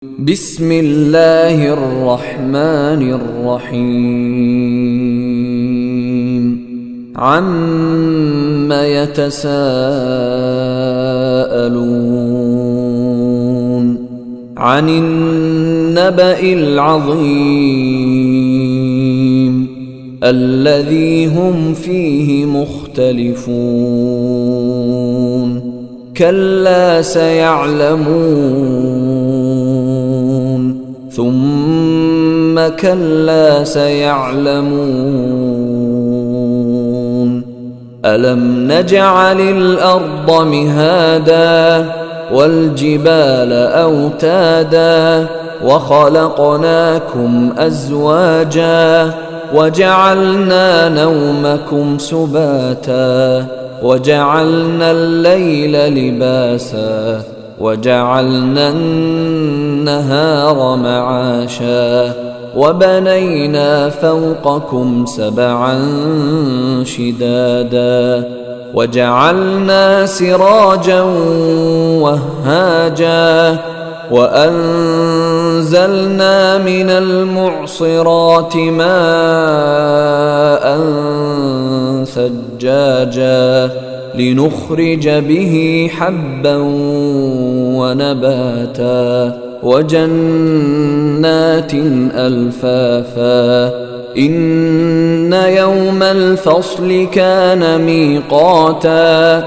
بسم الله الرحمن الرحيم عم يتساءلون عن النبأ العظيم الذي هم فيه مختلفون كلا سيعلمون ثم كلا سيعلمون ألم نجعل الأرض مهادا والجبال أوتادا وخلقناكم أزواجا وجعلنا نومكم سباتا وجعلنا الليل لباسا وجعلنا النهار معاشا وبنينا فوقكم سبعا شدادا وجعلنا سراجا وهاجا وأنزلنا من المعصرات ماء ثجاجا لنخرج به حبا ونباتا وجنات ألفافا إن يوم الفصل كان ميقاتا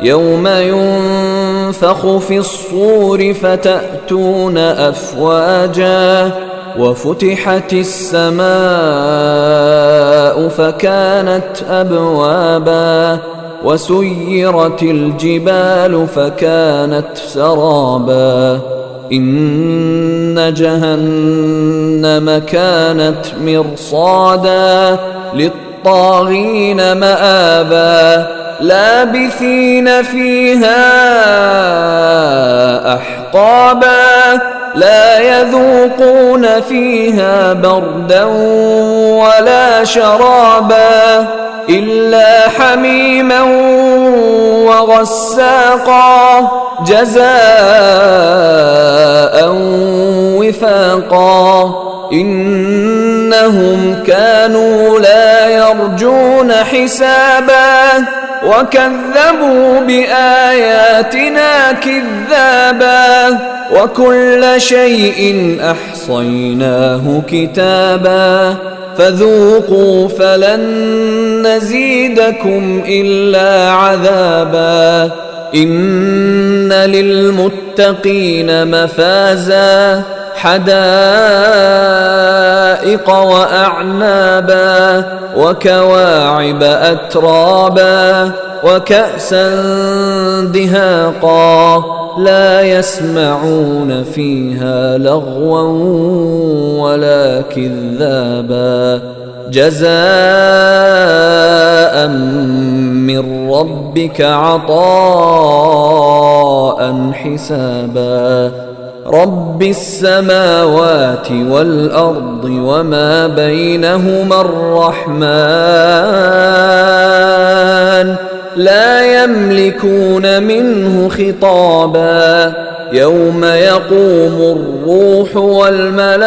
يوم ينفخ في الصور فتأتون أفواجا وفتحت السماء فكانت أبوابا وسيرت الجبال فكانت سرابا إن جهنم كانت مرصادا للطاغين مآبا لابثين فيها أحقابا لا يذوقون فيها بردا ولا شرابا إلا حميما وغساقا جزاء وفاقا إنهم كانوا لا يرجون حسابا وكذبوا بآياتنا كذابا وكل شيء أحصيناه كتابا فذوقوا فلن نزيدكم إلا عذابا إن للمتقين مفازا حدائق وأعنابا وكواعب أترابا وكأسا دهاقا لا يسمعون فيها لغوا ولا كذابا جزاء من ربك عطاء حسابا رب السماوات والأرض وما بينهما الرحمن لا يملكون منه خطابا يوم يقوم الروح والملائكة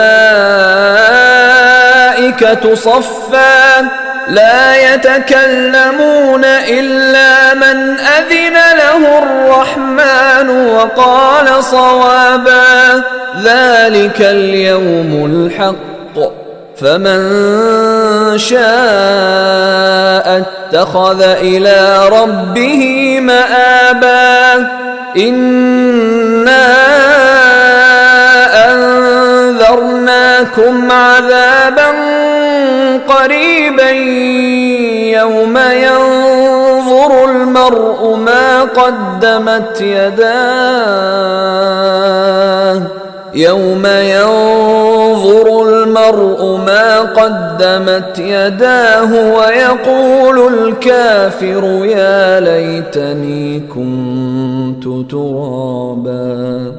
صفا لا يتكلمون إلا من أذن له الرحمن وقال صوابا ذلك اليوم الحق فمن شاء اتخذ إلى ربه مآبا إنا أنذرناكم عذابا قريبا يوم ينظر المرء ما قدمت يداه يوم ينظر المرء ما قدمت يداه ويقول الكافر يا ليتني كنت ترابا.